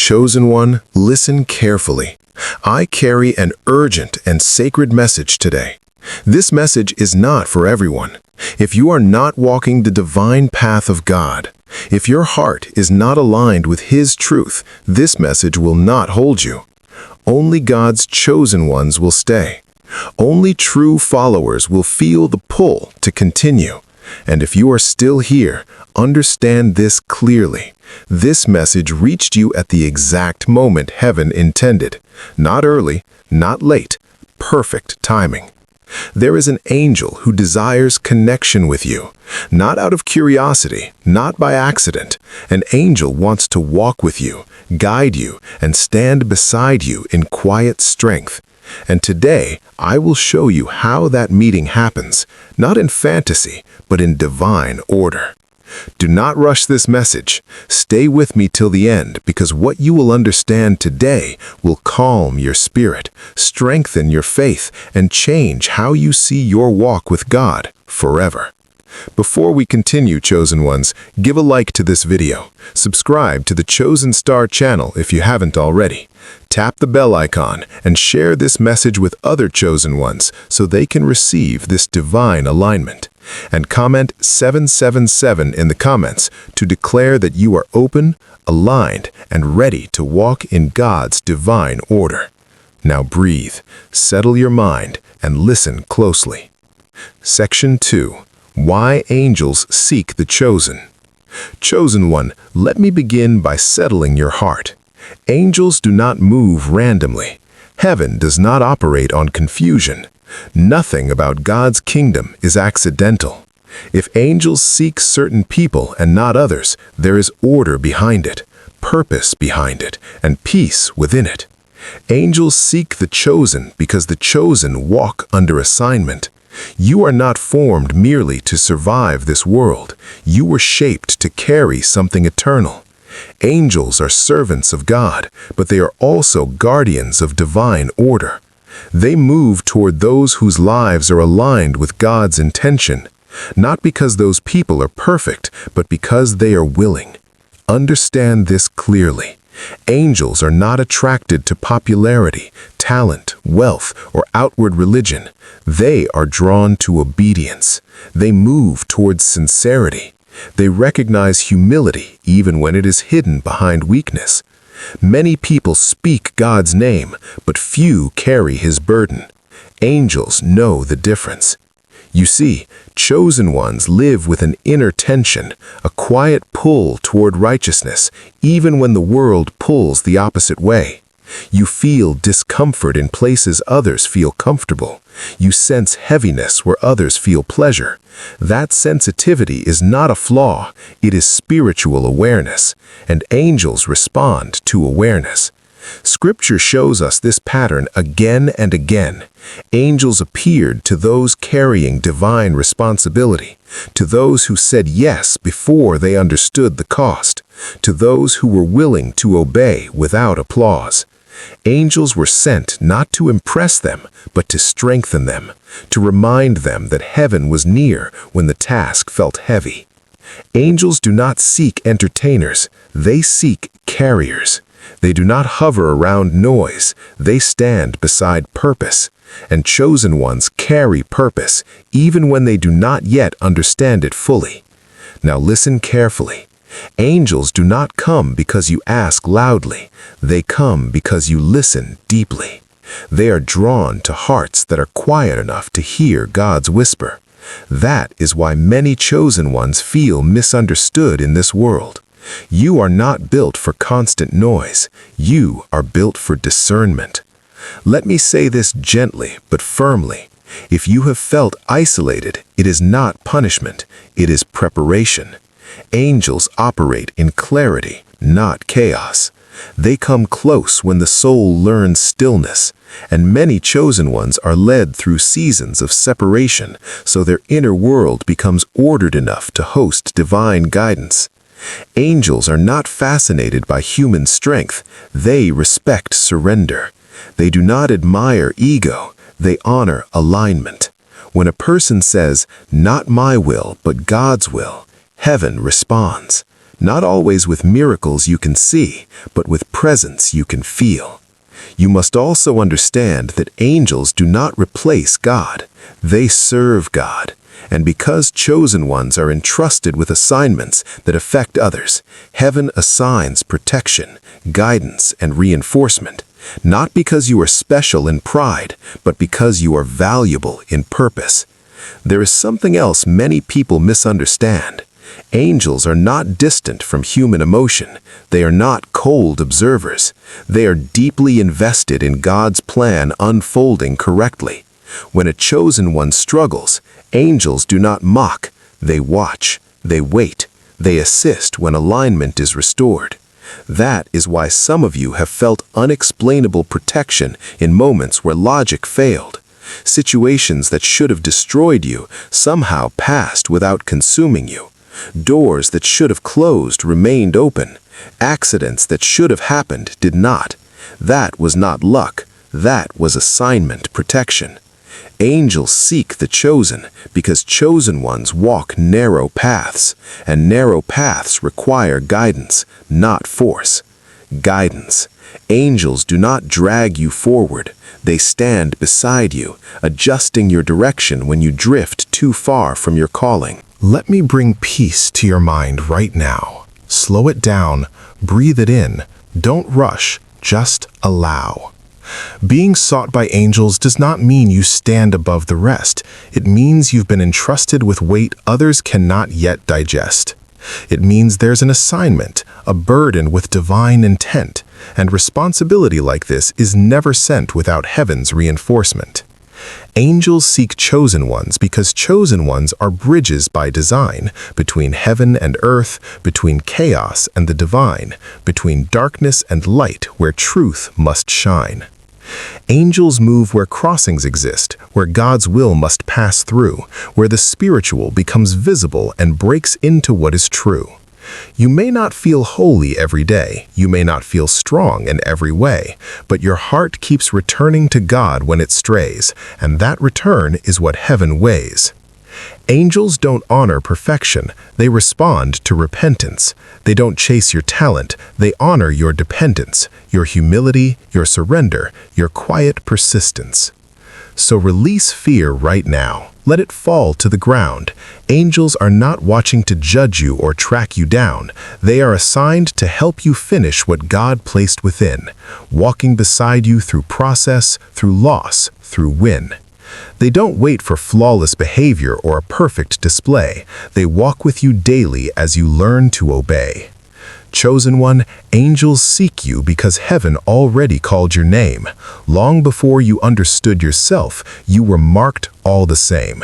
Chosen one, listen carefully. I carry an urgent and sacred message today. This message is not for everyone. If you are not walking the divine path of God, if your heart is not aligned with His truth, this message will not hold you. Only God's chosen ones will stay. Only true followers will feel the pull to continue. And if you are still here, understand this clearly. This message reached you at the exact moment heaven intended. Not early, not late, perfect timing. There is an angel who desires connection with you, not out of curiosity, not by accident. An angel wants to walk with you, guide you, and stand beside you in quiet strength. And today, I will show you how that meeting happens, not in fantasy, but in divine order. Do not rush this message. Stay with me till the end, because what you will understand today will calm your spirit, strengthen your faith, and change how you see your walk with God forever. Before we continue, chosen ones, give a like to this video. Subscribe to the Chosen Star channel if you haven't already. Tap the bell icon and share this message with other chosen ones so they can receive this divine alignment. And comment 777 in the comments to declare that you are open, aligned, and ready to walk in God's divine order. Now breathe, settle your mind, and listen closely. Section 2. Why angels seek the chosen. Chosen one, let me begin by settling your heart. Angels do not move randomly. Heaven does not operate on confusion. Nothing about God's kingdom is accidental. If angels seek certain people and not others, there is order behind it, purpose behind it, and peace within it. Angels seek the chosen because the chosen walk under assignment. You are not formed merely to survive this world. You were shaped to carry something eternal. Angels are servants of God, but they are also guardians of divine order. They move toward those whose lives are aligned with God's intention, not because those people are perfect, but because they are willing. Understand this clearly. Angels are not attracted to popularity, talent, wealth, or outward religion. They are drawn to obedience. They move towards sincerity. They recognize humility even when it is hidden behind weakness. Many people speak God's name, but few carry His burden. Angels know the difference. You see, chosen ones live with an inner tension, a quiet pull toward righteousness, even when the world pulls the opposite way. You feel discomfort in places others feel comfortable. You sense heaviness where others feel pleasure. That sensitivity is not a flaw, it is spiritual awareness, and angels respond to awareness. Scripture shows us this pattern again and again. Angels appeared to those carrying divine responsibility, to those who said yes before they understood the cost, to those who were willing to obey without applause. Angels were sent not to impress them, but to strengthen them, to remind them that heaven was near when the task felt heavy. Angels do not seek entertainers, they seek carriers. They do not hover around noise, they stand beside purpose. And chosen ones carry purpose, even when they do not yet understand it fully. Now listen carefully. Angels do not come because you ask loudly. They come because you listen deeply. They are drawn to hearts that are quiet enough to hear God's whisper. That is why many chosen ones feel misunderstood in this world. You are not built for constant noise. You are built for discernment. Let me say this gently but firmly. If you have felt isolated, it is not punishment, it is preparation. Angels operate in clarity, not chaos. They come close when the soul learns stillness, and many chosen ones are led through seasons of separation, so their inner world becomes ordered enough to host divine guidance. Angels are not fascinated by human strength, they respect surrender. They do not admire ego, they honor alignment. When a person says, "Not my will, but God's will," heaven responds. Not always with miracles you can see, but with presence you can feel. You must also understand that angels do not replace God. They serve God. And because chosen ones are entrusted with assignments that affect others, heaven assigns protection, guidance, and reinforcement, not because you are special in pride, but because you are valuable in purpose. There is something else many people misunderstand. Angels are not distant from human emotion. They are not cold observers. They are deeply invested in God's plan unfolding correctly. When a chosen one struggles, angels do not mock. They watch, they wait, they assist when alignment is restored. That is why some of you have felt unexplainable protection in moments where logic failed. Situations that should have destroyed you somehow passed without consuming you. Doors that should have closed remained open. Accidents that should have happened did not. That was not luck. That was assignment protection. Angels seek the chosen because chosen ones walk narrow paths, and narrow paths require guidance, not force. Guidance. Angels do not drag you forward. They stand beside you, adjusting your direction when you drift too far from your calling. Let me bring peace to your mind right now. Slow it down, breathe it in. Don't rush, just allow. Being sought by angels does not mean you stand above the rest. It means you've been entrusted with weight others cannot yet digest. It means there's an assignment, a burden with divine intent, and responsibility like this is never sent without heaven's reinforcement. Angels seek chosen ones because chosen ones are bridges by design between heaven and earth, between chaos and the divine, between darkness and light where truth must shine. Angels move where crossings exist, where God's will must pass through, where the spiritual becomes visible and breaks into what is true. You may not feel holy every day, you may not feel strong in every way, but your heart keeps returning to God when it strays, and that return is what heaven weighs. Angels don't honor perfection, they respond to repentance. They don't chase your talent, they honor your dependence, your humility, your surrender, your quiet persistence. So release fear right now. Let it fall to the ground. Angels are not watching to judge you or track you down. They are assigned to help you finish what God placed within, walking beside you through process, through loss, through win. They don't wait for flawless behavior or a perfect display. They walk with you daily as you learn to obey. Chosen one, angels seek you because heaven already called your name. Long before you understood yourself, you were marked all the same.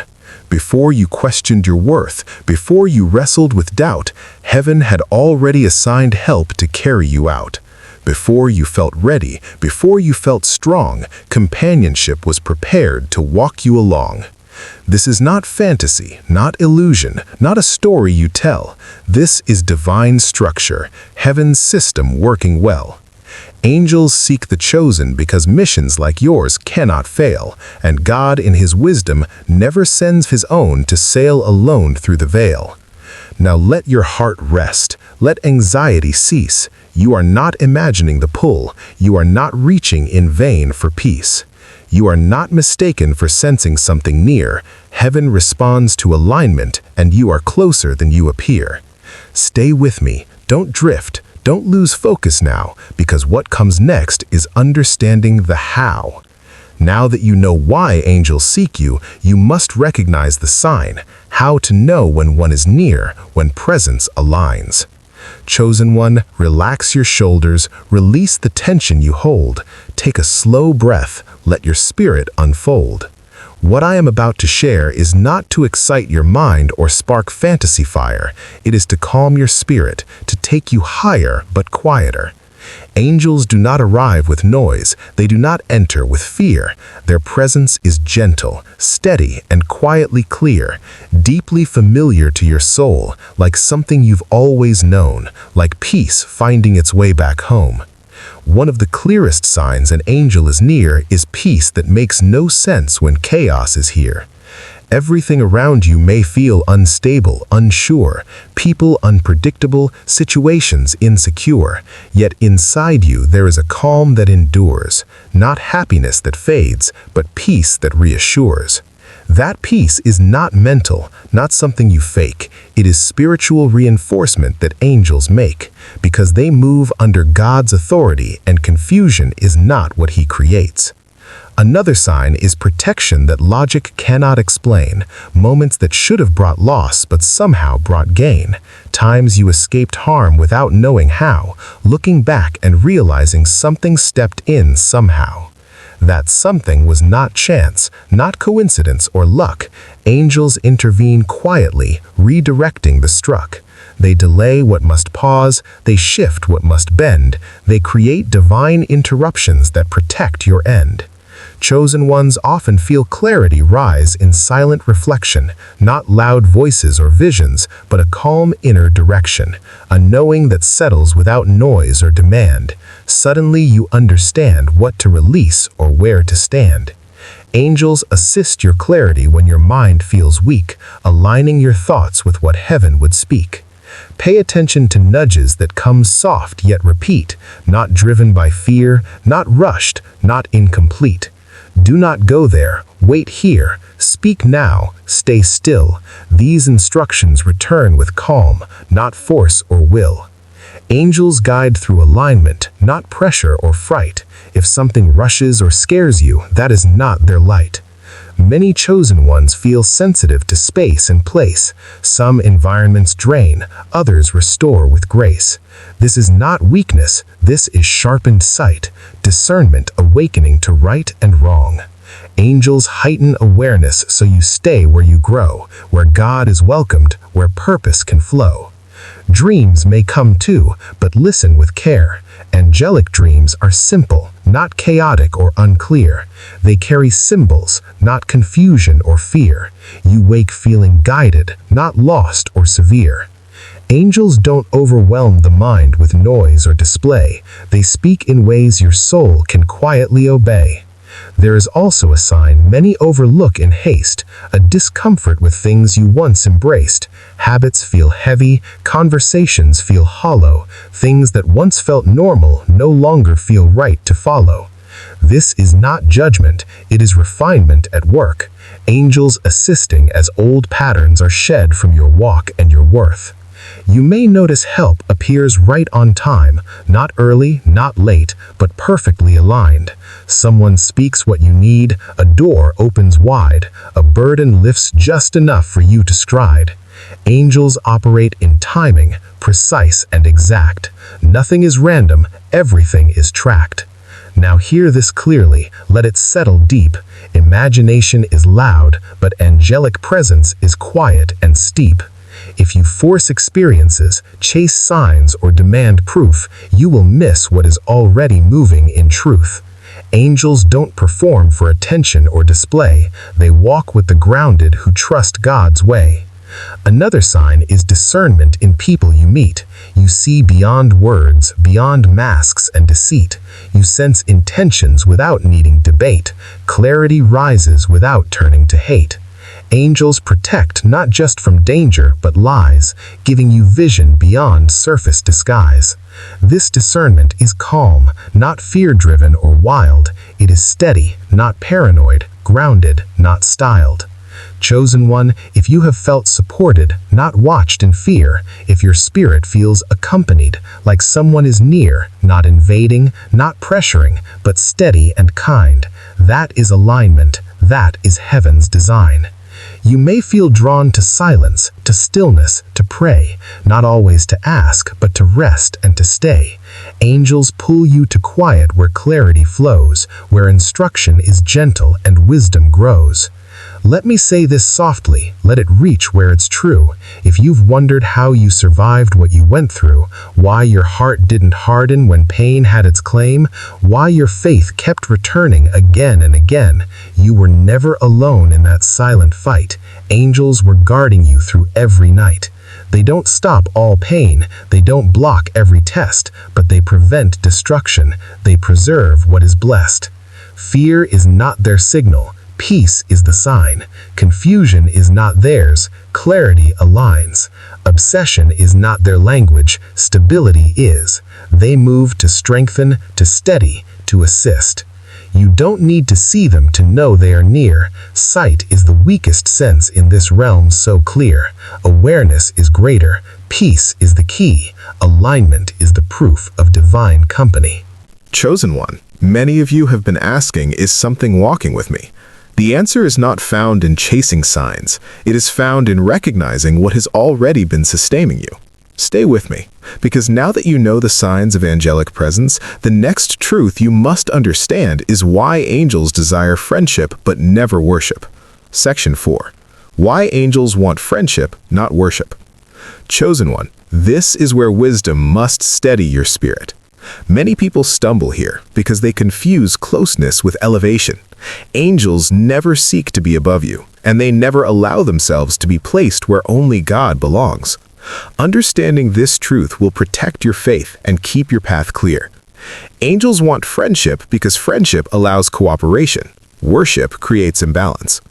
Before you questioned your worth, before you wrestled with doubt, heaven had already assigned help to carry you out. Before you felt ready, before you felt strong, companionship was prepared to walk you along. This is not fantasy, not illusion, not a story you tell. This is divine structure, heaven's system working well. Angels seek the chosen because missions like yours cannot fail, and God in His wisdom never sends His own to sail alone through the veil. Now let your heart rest. Let anxiety cease. You are not imagining the pull. You are not reaching in vain for peace. You are not mistaken for sensing something near. Heaven responds to alignment, and you are closer than you appear. Stay with me. Don't drift. Don't lose focus now, because what comes next is understanding the how. Now that you know why angels seek you, you must recognize the sign, how to know when one is near, when presence aligns. Chosen one, relax your shoulders, release the tension you hold. Take a slow breath, let your spirit unfold. What I am about to share is not to excite your mind or spark fantasy fire. It is to calm your spirit, to take you higher but quieter. Angels do not arrive with noise. They do not enter with fear. Their presence is gentle, steady, and quietly clear, deeply familiar to your soul, like something you've always known, like peace finding its way back home. One of the clearest signs an angel is near is peace that makes no sense when chaos is here. Everything around you may feel unstable, unsure, people unpredictable, situations insecure, yet inside you there is a calm that endures, not happiness that fades, but peace that reassures. That peace is not mental, not something you fake. It is spiritual reinforcement that angels make, because they move under God's authority and confusion is not what He creates. Another sign is protection that logic cannot explain, moments that should have brought loss but somehow brought gain, times you escaped harm without knowing how, looking back and realizing something stepped in somehow. That something was not chance, not coincidence or luck. Angels intervene quietly, redirecting the struck. They delay what must pause, they shift what must bend, they create divine interruptions that protect your end. Chosen ones often feel clarity rise in silent reflection, not loud voices or visions, but a calm inner direction, a knowing that settles without noise or demand. Suddenly you understand what to release or where to stand. Angels assist your clarity when your mind feels weak, aligning your thoughts with what heaven would speak. Pay attention to nudges that come soft yet repeat, not driven by fear, not rushed, not incomplete. Do not go there, wait here, speak now, stay still. These instructions return with calm, not force or will. Angels guide through alignment, not pressure or fright. If something rushes or scares you, that is not their light. Many chosen ones feel sensitive to space and place. Some environments drain, others restore with grace. This is not weakness, this is sharpened sight, discernment awakening to right and wrong. Angels heighten awareness so you stay where you grow, where God is welcomed, where purpose can flow. Dreams may come too, but listen with care. Angelic dreams are simple, not chaotic or unclear. They carry symbols, not confusion or fear. You wake feeling guided, not lost or severe. Angels don't overwhelm the mind with noise or display. They speak in ways your soul can quietly obey. There is also a sign many overlook in haste, a discomfort with things you once embraced. Habits feel heavy, conversations feel hollow, things that once felt normal no longer feel right to follow. This is not judgment, it is refinement at work. Angels assisting as old patterns are shed from your walk and your worth. You may notice help appears right on time, not early, not late, but perfectly aligned. Someone speaks what you need, a door opens wide, a burden lifts just enough for you to stride. Angels operate in timing, precise and exact. Nothing is random, everything is tracked. Now hear this clearly, let it settle deep. Imagination is loud, but angelic presence is quiet and steep. If you force experiences, chase signs, or demand proof, you will miss what is already moving in truth. Angels don't perform for attention or display. They walk with the grounded who trust God's way. Another sign is discernment in people you meet. You see beyond words, beyond masks and deceit. You sense intentions without needing debate. Clarity rises without turning to hate. Angels protect not just from danger but lies, giving you vision beyond surface disguise. This discernment is calm, not fear-driven or wild. It is steady, not paranoid, grounded, not styled. Chosen one, if you have felt supported, not watched in fear, if your spirit feels accompanied, like someone is near, not invading, not pressuring, but steady and kind, that is alignment, that is heaven's design. You may feel drawn to silence, to stillness, to pray, not always to ask, but to rest and to stay. Angels pull you to quiet where clarity flows, where instruction is gentle and wisdom grows. Let me say this softly, let it reach where it's true. If you've wondered how you survived what you went through, why your heart didn't harden when pain had its claim, why your faith kept returning again and again, you were never alone in that silent fight. Angels were guarding you through every night. They don't stop all pain, they don't block every test, but they prevent destruction, they preserve what is blessed. Fear is not their signal. Peace is the sign. Confusion is not theirs. Clarity aligns. Obsession is not their language. Stability is. They move to strengthen, to steady, to assist. You don't need to see them to know they are near. Sight is the weakest sense in this realm so clear. Awareness is greater. Peace is the key. Alignment is the proof of divine company. Chosen one, many of you have been asking, is something walking with me? The answer is not found in chasing signs. It is found in recognizing what has already been sustaining you. Stay with me, because now that you know the signs of angelic presence, the next truth you must understand is why angels desire friendship but never worship. Section 4. Why angels want friendship, not worship. Chosen one, this is where wisdom must steady your spirit. Many people stumble here because they confuse closeness with elevation. Angels never seek to be above you, and they never allow themselves to be placed where only God belongs. Understanding this truth will protect your faith and keep your path clear. Angels want friendship because friendship allows cooperation. Worship creates imbalance.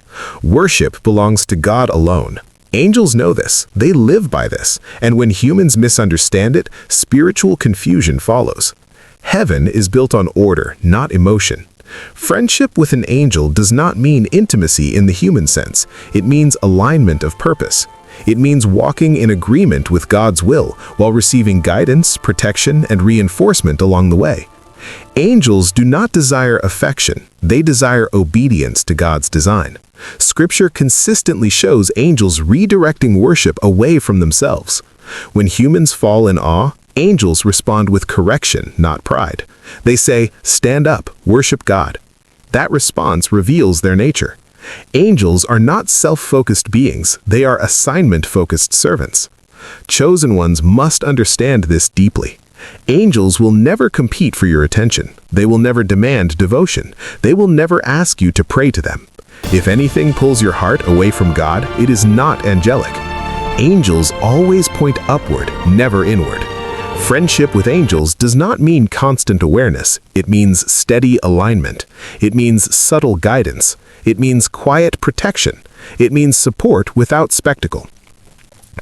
Worship belongs to God alone. Angels know this, they live by this, and when humans misunderstand it, spiritual confusion follows. Heaven is built on order, not emotion. Friendship with an angel does not mean intimacy in the human sense. It means alignment of purpose. It means walking in agreement with God's will while receiving guidance, protection, and reinforcement along the way. Angels do not desire affection, they desire obedience to God's design. Scripture consistently shows angels redirecting worship away from themselves. When humans fall in awe, angels respond with correction, not pride. They say, "Stand up, worship God." That response reveals their nature. Angels are not self-focused beings, they are assignment-focused servants. Chosen ones must understand this deeply. Angels will never compete for your attention. They will never demand devotion. They will never ask you to pray to them. If anything pulls your heart away from God, it is not angelic. Angels always point upward, never inward. Friendship with angels does not mean constant awareness. It means steady alignment. It means subtle guidance. It means quiet protection. It means support without spectacle.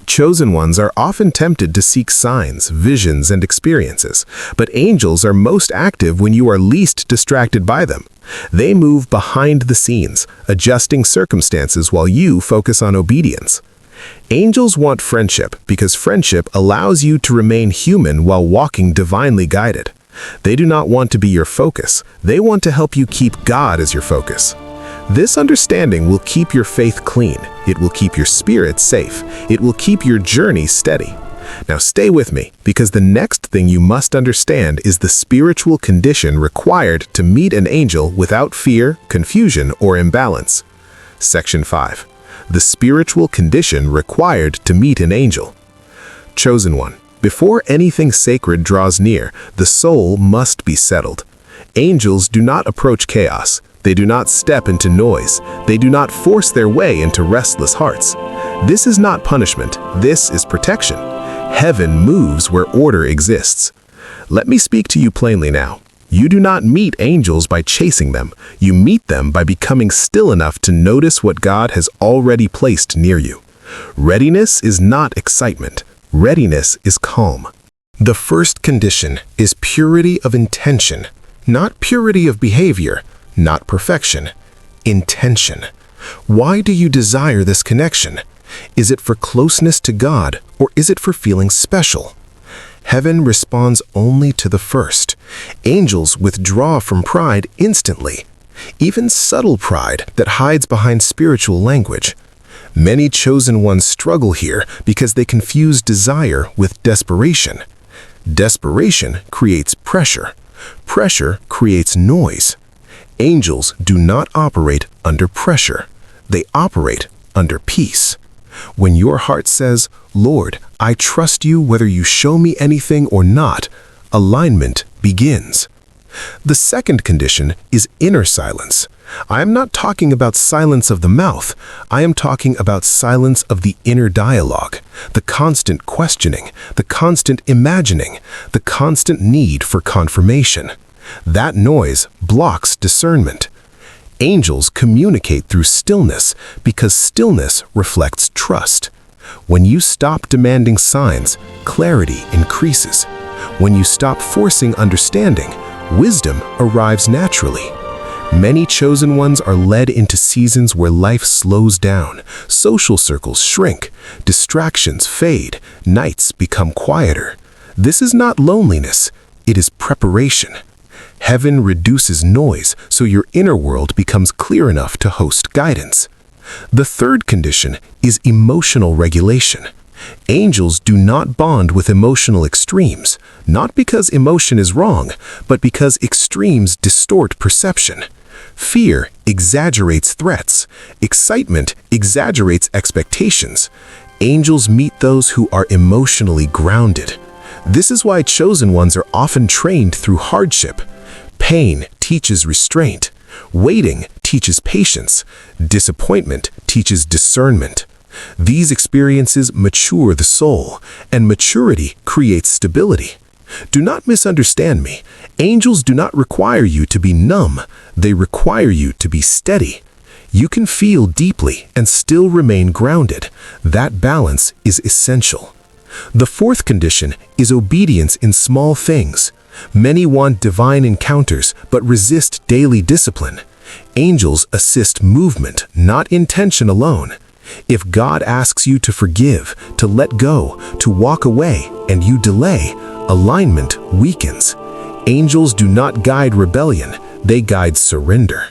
Chosen ones are often tempted to seek signs, visions, and experiences, but angels are most active when you are least distracted by them. They move behind the scenes, adjusting circumstances while you focus on obedience. Angels want friendship because friendship allows you to remain human while walking divinely guided. They do not want to be your focus. They want to help you keep God as your focus. This understanding will keep your faith clean. It will keep your spirit safe. It will keep your journey steady. Now stay with me, because the next thing you must understand is the spiritual condition required to meet an angel without fear, confusion, or imbalance. Section 5. The spiritual condition required to meet an angel. Chosen one, before anything sacred draws near, the soul must be settled. Angels do not approach chaos. They do not step into noise. They do not force their way into restless hearts. This is not punishment. This is protection. Heaven moves where order exists. Let me speak to you plainly now. You do not meet angels by chasing them. You meet them by becoming still enough to notice what God has already placed near you. Readiness is not excitement. Readiness is calm. The first condition is purity of intention, not purity of behavior, not perfection. Intention. Why do you desire this connection? Is it for closeness to God, or is it for feeling special? Heaven responds only to the first. Angels withdraw from pride instantly, even subtle pride that hides behind spiritual language. Many chosen ones struggle here because they confuse desire with desperation. Desperation creates pressure. Pressure creates noise. Angels do not operate under pressure. They operate under peace. When your heart says, "Lord, I trust you whether you show me anything or not," alignment begins. The second condition is inner silence. I am not talking about silence of the mouth. I am talking about silence of the inner dialogue, the constant questioning, the constant imagining, the constant need for confirmation. That noise blocks discernment. Angels communicate through stillness because stillness reflects trust. When you stop demanding signs, clarity increases. When you stop forcing understanding, wisdom arrives naturally. Many chosen ones are led into seasons where life slows down, social circles shrink, distractions fade, nights become quieter. This is not loneliness, it is preparation. Heaven reduces noise so your inner world becomes clear enough to host guidance. The third condition is emotional regulation. Angels do not bond with emotional extremes, not because emotion is wrong, but because extremes distort perception. Fear exaggerates threats. Excitement exaggerates expectations. Angels meet those who are emotionally grounded. This is why chosen ones are often trained through hardship. Pain teaches restraint. Waiting teaches patience. Disappointment teaches discernment. These experiences mature the soul, and maturity creates stability. Do not misunderstand me. Angels do not require you to be numb. They require you to be steady. You can feel deeply and still remain grounded. That balance is essential. The fourth condition is obedience in small things. Many want divine encounters but resist daily discipline. Angels assist movement, not intention alone. If God asks you to forgive, to let go, to walk away, and you delay, alignment weakens. Angels do not guide rebellion, they guide surrender.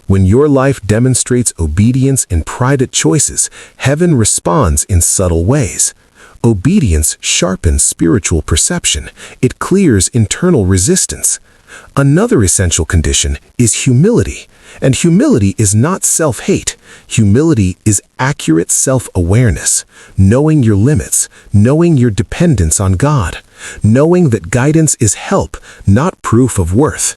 When your life demonstrates obedience in private choices, heaven responds in subtle ways. Obedience sharpens spiritual perception. It clears internal resistance. Another essential condition is humility. And humility is not self-hate. Humility is accurate self-awareness, knowing your limits, knowing your dependence on God, knowing that guidance is help, not proof of worth.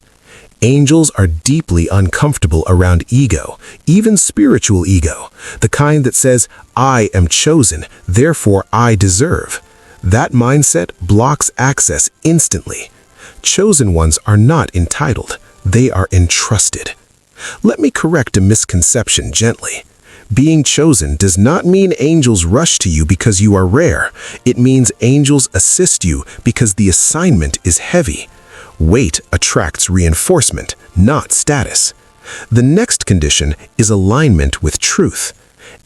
Angels are deeply uncomfortable around ego, even spiritual ego, the kind that says, I am chosen, therefore I deserve. That mindset blocks access instantly. Chosen ones are not entitled, they are entrusted. Let me correct a misconception gently. Being chosen does not mean angels rush to you because you are rare. It means angels assist you because the assignment is heavy. Weight attracts reinforcement, not status. The next condition is alignment with truth.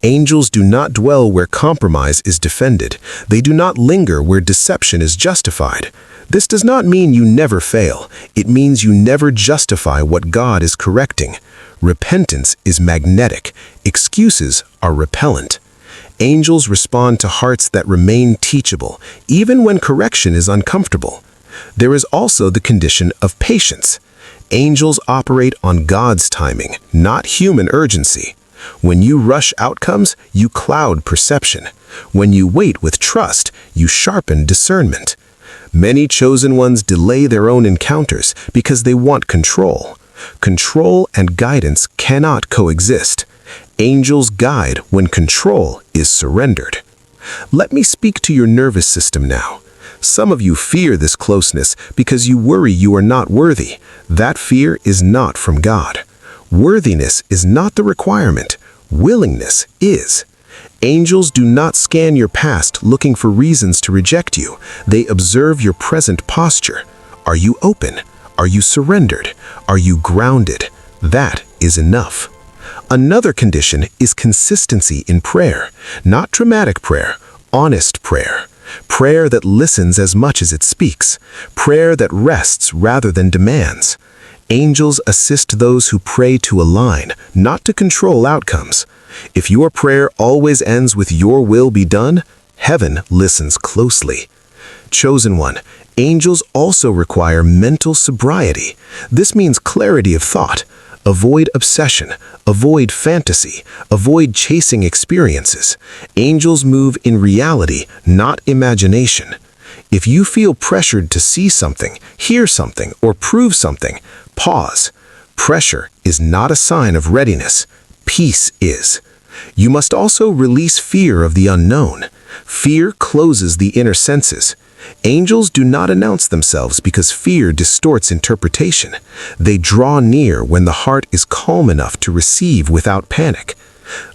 Angels do not dwell where compromise is defended. They do not linger where deception is justified. This does not mean you never fail. It means you never justify what God is correcting. Repentance is magnetic. Excuses are repellent. Angels respond to hearts that remain teachable, even when correction is uncomfortable. There is also the condition of patience. Angels operate on God's timing, not human urgency. When you rush outcomes, you cloud perception. When you wait with trust, you sharpen discernment. Many chosen ones delay their own encounters because they want control. Control and guidance cannot coexist. Angels guide when control is surrendered. Let me speak to your nervous system now. Some of you fear this closeness because you worry you are not worthy. That fear is not from God. Worthiness is not the requirement. Willingness is. Angels do not scan your past looking for reasons to reject you. They observe your present posture. Are you open? Are you surrendered? Are you grounded? That is enough. Another condition is consistency in prayer. Not dramatic prayer, honest prayer. Prayer that listens as much as it speaks. Prayer that rests rather than demands. Angels assist those who pray to align, not to control outcomes. If your prayer always ends with your will be done, heaven listens closely. Chosen one, angels also require mental sobriety. This means clarity of thought. Avoid obsession, avoid fantasy, avoid chasing experiences. Angels move in reality, not imagination. If you feel pressured to see something, hear something, or prove something, pause. Pressure is not a sign of readiness. Peace is. You must also release fear of the unknown. Fear closes the inner senses. Angels do not announce themselves because fear distorts interpretation. They draw near when the heart is calm enough to receive without panic.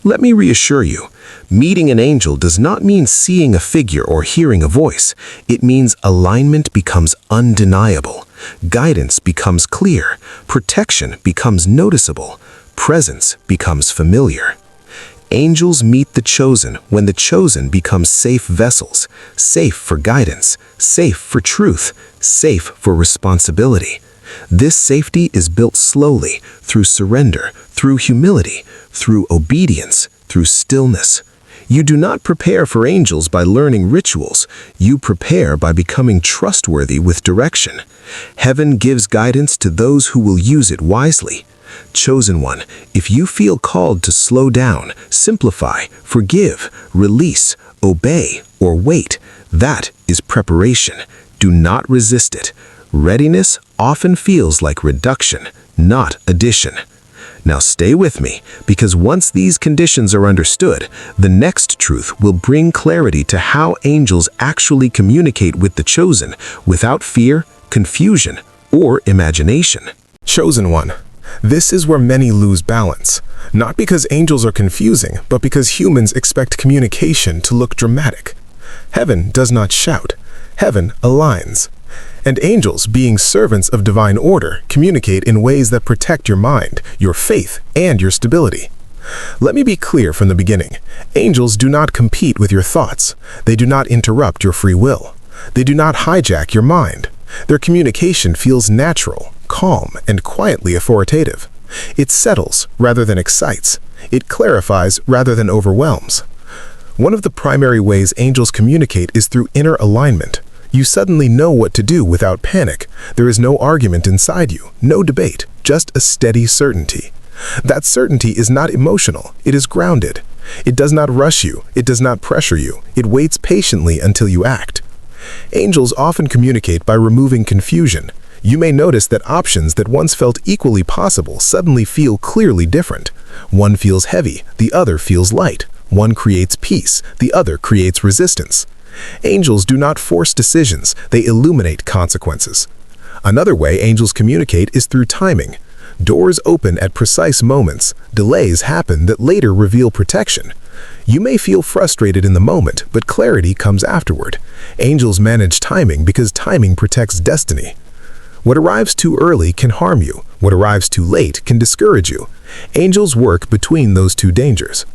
Let me reassure you, meeting an angel does not mean seeing a figure or hearing a voice. It means alignment becomes undeniable, guidance becomes clear, protection becomes noticeable, presence becomes familiar. Angels meet the chosen when the chosen becomes safe vessels, safe for guidance, safe for truth, safe for responsibility. This safety is built slowly, through surrender, through humility, through obedience, through stillness. You do not prepare for angels by learning rituals. You prepare by becoming trustworthy with direction. Heaven gives guidance to those who will use it wisely. Chosen one, if you feel called to slow down, simplify, forgive, release, obey, or wait, that is preparation. Do not resist it. Readiness often feels like reduction, not addition. Now stay with me, because once these conditions are understood, the next truth will bring clarity to how angels actually communicate with the chosen without fear, confusion, or imagination. Chosen one. This is where many lose balance. Not because angels are confusing, but because humans expect communication to look dramatic. Heaven does not shout. Heaven aligns. And angels, being servants of divine order, communicate in ways that protect your mind, your faith, and your stability. Let me be clear from the beginning. Angels do not compete with your thoughts. They do not interrupt your free will. They do not hijack your mind. Their communication feels natural, calm, and quietly authoritative. It settles rather than excites. It clarifies rather than overwhelms. One of the primary ways angels communicate is through inner alignment. You suddenly know what to do without panic. There is no argument inside you, no debate, just a steady certainty. That certainty is not emotional, it is grounded. It does not rush you, it does not pressure you, it waits patiently until you act. Angels often communicate by removing confusion. You may notice that options that once felt equally possible suddenly feel clearly different. One feels heavy, the other feels light. One creates peace, the other creates resistance. Angels do not force decisions, they illuminate consequences. Another way angels communicate is through timing. Doors open at precise moments, delays happen that later reveal protection. You may feel frustrated in the moment, but clarity comes afterward. Angels manage timing because timing protects destiny. What arrives too early can harm you. What arrives too late can discourage you. Angels work between those two dangers.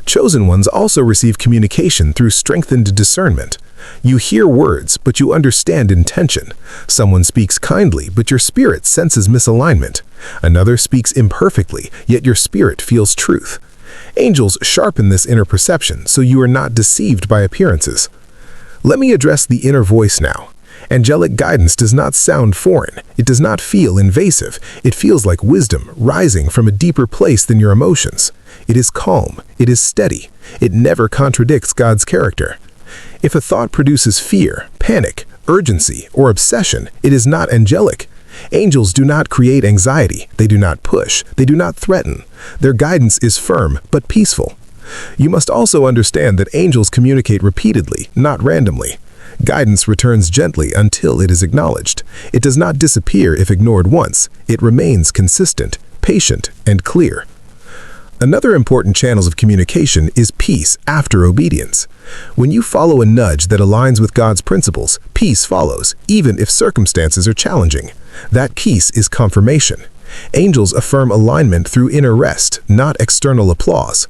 Chosen ones also receive communication through strengthened discernment. You hear words, but you understand intention. Someone speaks kindly, but your spirit senses misalignment. Another speaks imperfectly, yet your spirit feels truth. Angels sharpen this inner perception so you are not deceived by appearances. Let me address the inner voice now. Angelic guidance does not sound foreign. It does not feel invasive. It feels like wisdom rising from a deeper place than your emotions. It is calm. It is steady. It never contradicts God's character. If a thought produces fear, panic, urgency, or obsession, it is not angelic. Angels do not create anxiety. They do not push. They do not threaten. Their guidance is firm but peaceful. You must also understand that angels communicate repeatedly, not randomly. Guidance returns gently until it is acknowledged. It does not disappear if ignored once. It remains consistent, patient, and clear. Another important channel of communication is peace after obedience. When you follow a nudge that aligns with God's principles, peace follows, even if circumstances are challenging. That peace is confirmation. Angels affirm alignment through inner rest, not external applause.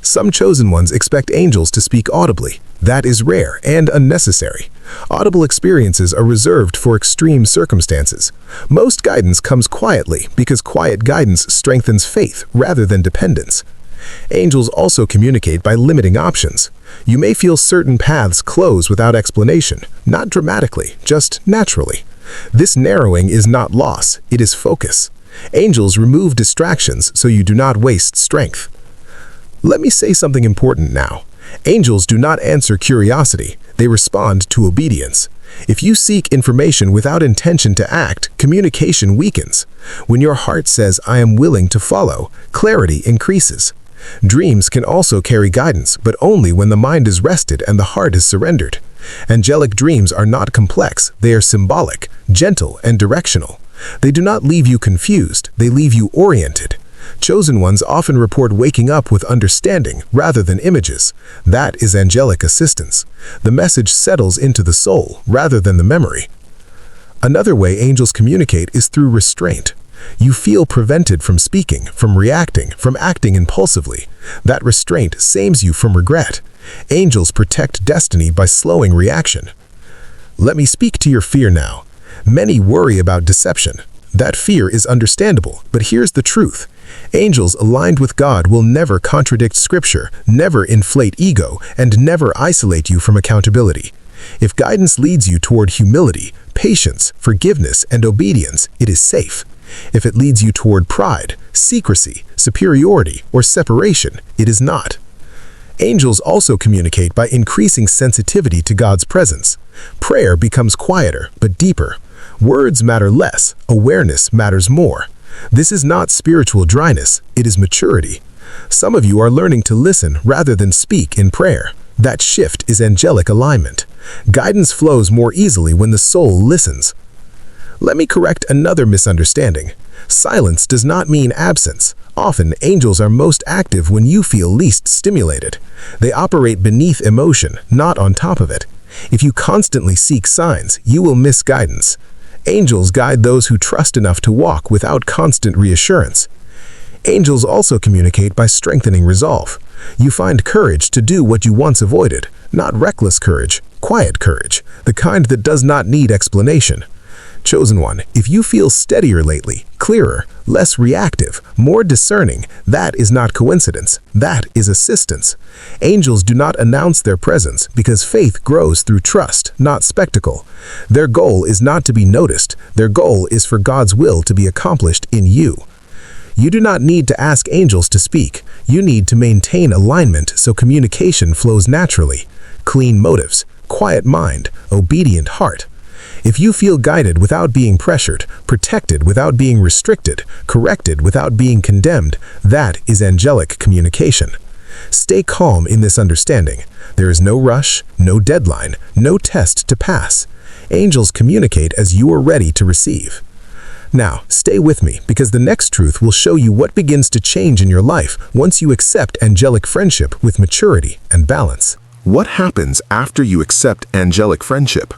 Some chosen ones expect angels to speak audibly. That is rare and unnecessary. Audible experiences are reserved for extreme circumstances. Most guidance comes quietly because quiet guidance strengthens faith rather than dependence. Angels also communicate by limiting options. You may feel certain paths close without explanation, not dramatically, just naturally. This narrowing is not loss, it is focus. Angels remove distractions so you do not waste strength. Let me say something important now. Angels do not answer curiosity, they respond to obedience. If you seek information without intention to act, communication weakens. When your heart says, "I am willing to follow," clarity increases. Dreams can also carry guidance, but only when the mind is rested and the heart is surrendered. Angelic dreams are not complex, they are symbolic, gentle, and directional. They do not leave you confused, they leave you oriented. Chosen ones often report waking up with understanding rather than images. That is angelic assistance. The message settles into the soul rather than the memory. Another way angels communicate is through restraint. You feel prevented from speaking, from reacting, from acting impulsively. That restraint saves you from regret. Angels protect destiny by slowing reaction. Let me speak to your fear now. Many worry about deception. That fear is understandable, but here's the truth. Angels aligned with God will never contradict Scripture, never inflate ego, and never isolate you from accountability. If guidance leads you toward humility, patience, forgiveness, and obedience, it is safe. If it leads you toward pride, secrecy, superiority, or separation, it is not. Angels also communicate by increasing sensitivity to God's presence. Prayer becomes quieter, but deeper. Words matter less, awareness matters more. This is not spiritual dryness, it is maturity. Some of you are learning to listen rather than speak in prayer. That shift is angelic alignment. Guidance flows more easily when the soul listens. Let me correct another misunderstanding. Silence does not mean absence. Often, angels are most active when you feel least stimulated. They operate beneath emotion, not on top of it. If you constantly seek signs, you will miss guidance. Angels guide those who trust enough to walk without constant reassurance. Angels also communicate by strengthening resolve. You find courage to do what you once avoided, not reckless courage, quiet courage, the kind that does not need explanation. Chosen one, if you feel steadier lately, clearer, less reactive, more discerning, that is not coincidence, that is assistance. Angels do not announce their presence because faith grows through trust, not spectacle. Their goal is not to be noticed, their goal is for God's will to be accomplished in you. You do not need to ask angels to speak, you need to maintain alignment so communication flows naturally. Clean motives, quiet mind, obedient heart. If you feel guided without being pressured, protected without being restricted, corrected without being condemned, that is angelic communication. Stay calm in this understanding. There is no rush, no deadline, no test to pass. Angels communicate as you are ready to receive. Now, stay with me because the next truth will show you what begins to change in your life once you accept angelic friendship with maturity and balance. What happens after you accept angelic friendship?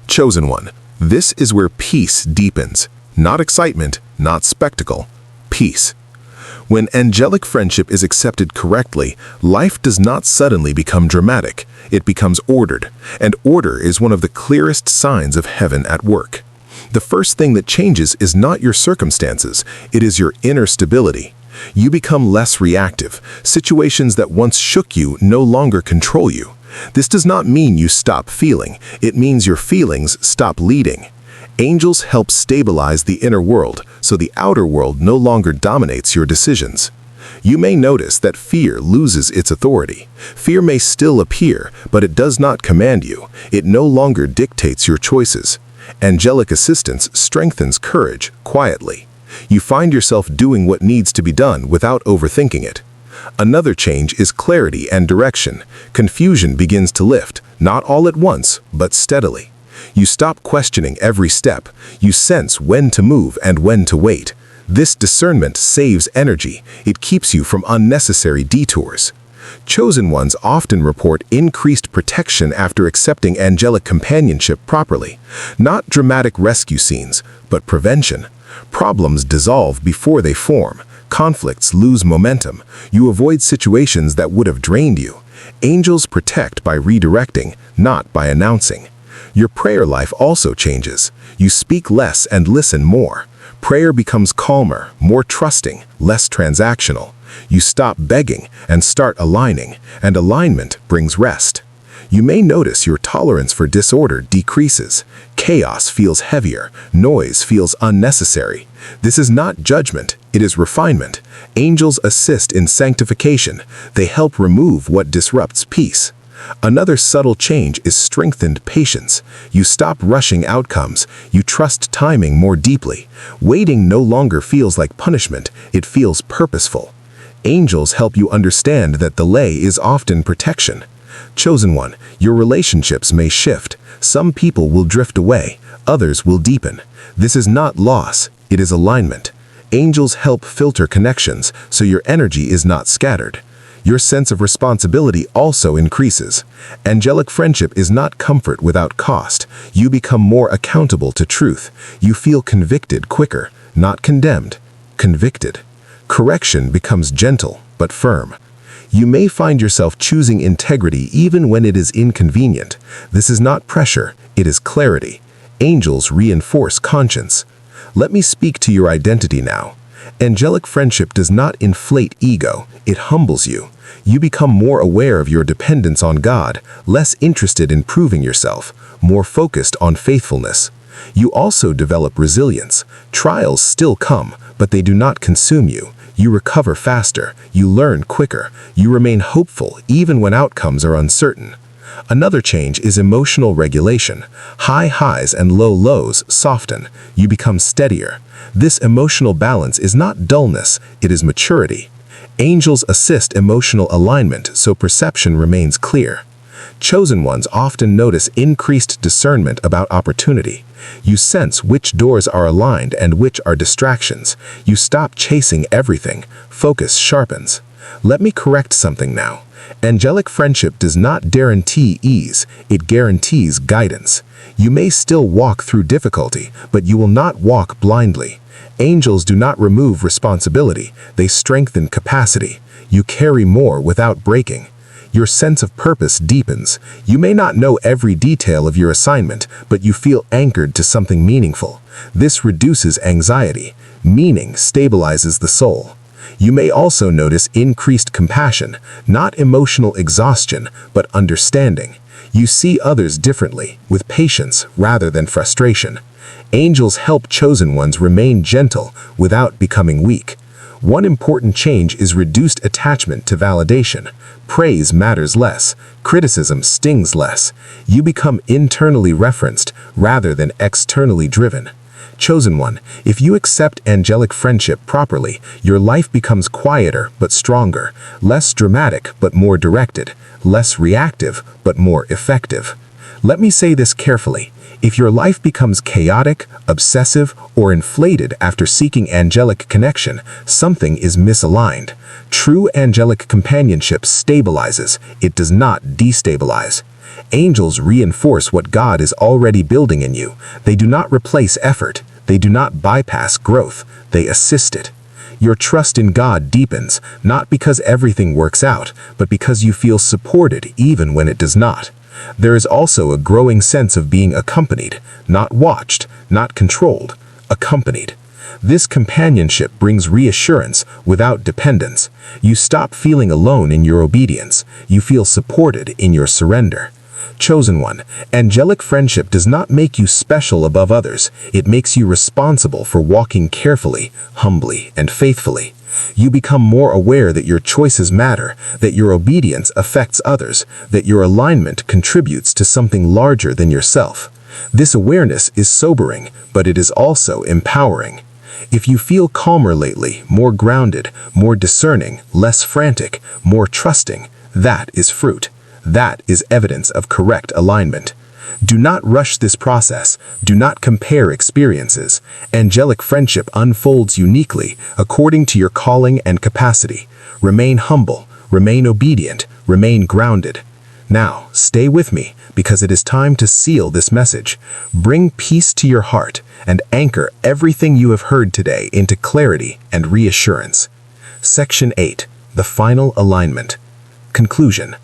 Chosen one, this is where peace deepens. Not excitement, not spectacle. Peace. When angelic friendship is accepted correctly, life does not suddenly become dramatic. It becomes ordered, and order is one of the clearest signs of heaven at work. The first thing that changes is not your circumstances, it is your inner stability. You become less reactive. Situations that once shook you no longer control you. This does not mean you stop feeling, it means your feelings stop leading. Angels help stabilize the inner world, so the outer world no longer dominates your decisions. You may notice that fear loses its authority. Fear may still appear, but it does not command you. It no longer dictates your choices. Angelic assistance strengthens courage quietly. You find yourself doing what needs to be done without overthinking it. Another change is clarity and direction. Confusion begins to lift, not all at once, but steadily. You stop questioning every step. You sense when to move and when to wait. This discernment saves energy. It keeps you from unnecessary detours. Chosen ones often report increased protection after accepting angelic companionship properly. Not dramatic rescue scenes, but prevention. Problems dissolve before they form. Conflicts lose momentum. You avoid situations that would have drained you. Angels protect by redirecting, not by announcing. Your prayer life also changes. You speak less and listen more. Prayer becomes calmer, more trusting, less transactional. You stop begging and start aligning, and alignment brings rest. You may notice your tolerance for disorder decreases. Chaos feels heavier. Noise feels unnecessary. This is not judgment, it is refinement. Angels assist in sanctification. They help remove what disrupts peace. Another subtle change is strengthened patience. You stop rushing outcomes. You trust timing more deeply. Waiting no longer feels like punishment, it feels purposeful. Angels help you understand that delay is often protection. Chosen one, your relationships may shift. Some people will drift away, others will deepen. This is not loss, it is alignment. Angels help filter connections, so your energy is not scattered. Your sense of responsibility also increases. Angelic friendship is not comfort without cost. You become more accountable to truth. You feel convicted quicker, not condemned. Convicted. Correction becomes gentle, but firm. You may find yourself choosing integrity even when it is inconvenient. This is not pressure, it is clarity. Angels reinforce conscience. Let me speak to your identity now. Angelic friendship does not inflate ego, it humbles you. You become more aware of your dependence on God, less interested in proving yourself, more focused on faithfulness. You also develop resilience. Trials still come, but they do not consume you. You recover faster, you learn quicker, you remain hopeful even when outcomes are uncertain. Another change is emotional regulation. High highs and low lows soften. You become steadier. This emotional balance is not dullness, it is maturity. Angels assist emotional alignment so perception remains clear. Chosen ones often notice increased discernment about opportunity. You sense which doors are aligned and which are distractions. You stop chasing everything. Focus sharpens. Let me correct something now. Angelic friendship does not guarantee ease, it guarantees guidance. You may still walk through difficulty, but you will not walk blindly. Angels do not remove responsibility, they strengthen capacity. You carry more without breaking. Your sense of purpose deepens. You may not know every detail of your assignment, but you feel anchored to something meaningful. This reduces anxiety. Meaning stabilizes the soul. You may also notice increased compassion, not emotional exhaustion, but understanding. You see others differently, with patience rather than frustration. Angels help chosen ones remain gentle without becoming weak. One important change is reduced attachment to validation. Praise matters less. Criticism stings less. You become internally referenced rather than externally driven. Chosen one, if you accept angelic friendship properly, your life becomes quieter but stronger, less dramatic but more directed, less reactive but more effective. Let me say this carefully. If your life becomes chaotic, obsessive, or inflated after seeking angelic connection, something is misaligned. True angelic companionship stabilizes, it does not destabilize. Angels reinforce what God is already building in you. They do not replace effort. They do not bypass growth. They assist it. Your trust in God deepens, not because everything works out, but because you feel supported even when it does not. There is also a growing sense of being accompanied, not watched, not controlled, accompanied. This companionship brings reassurance without dependence. You stop feeling alone in your obedience. You feel supported in your surrender. Chosen one, angelic friendship does not make you special above others. It makes you responsible for walking carefully, humbly, and faithfully. You become more aware that your choices matter, that your obedience affects others, that your alignment contributes to something larger than yourself. This awareness is sobering, but it is also empowering. If you feel calmer lately, more grounded, more discerning, less frantic, more trusting, that is fruit. That is evidence of correct alignment. Do not rush this process. Do not compare experiences. Angelic friendship unfolds uniquely according to your calling and capacity. Remain humble, remain obedient, remain grounded. Now, stay with me because it is time to seal this message. Bring peace to your heart and anchor everything you have heard today into clarity and reassurance. Section 8. The Final Alignment. Conclusion.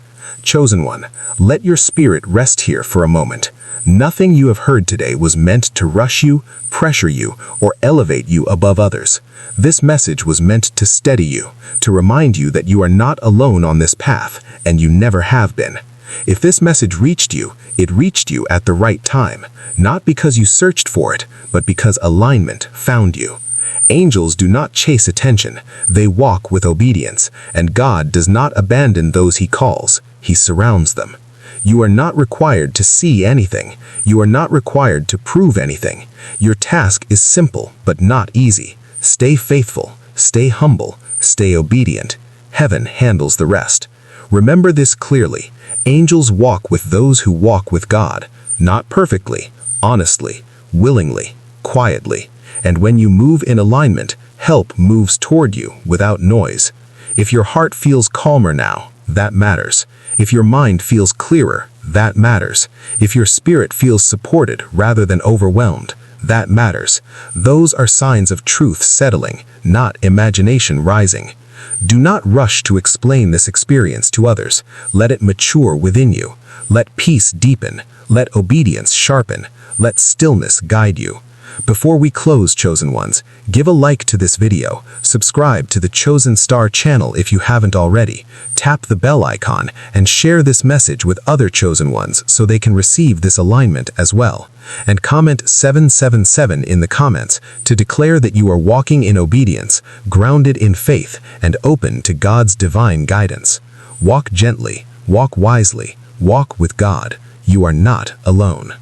Chosen one, let your spirit rest here for a moment. Nothing you have heard today was meant to rush you, pressure you, or elevate you above others. This message was meant to steady you, to remind you that you are not alone on this path, and you never have been. If this message reached you, it reached you at the right time, not because you searched for it, but because alignment found you. Angels do not chase attention, they walk with obedience, and God does not abandon those He calls, He surrounds them. You are not required to see anything. You are not required to prove anything. Your task is simple, but not easy. Stay faithful, stay humble, stay obedient. Heaven handles the rest. Remember this clearly. Angels walk with those who walk with God, not perfectly, honestly, willingly, quietly. And when you move in alignment, help moves toward you without noise. If your heart feels calmer now, that matters. If your mind feels clearer, that matters. If your spirit feels supported rather than overwhelmed, that matters. Those are signs of truth settling, not imagination rising. Do not rush to explain this experience to others. Let it mature within you. Let peace deepen. Let obedience sharpen. Let stillness guide you. Before we close, chosen ones, give a like to this video, subscribe to the Chosen Star channel if you haven't already, tap the bell icon, and share this message with other chosen ones so they can receive this alignment as well. And comment 777 in the comments to declare that you are walking in obedience, grounded in faith, and open to God's divine guidance. Walk gently, walk wisely, walk with God. You are not alone.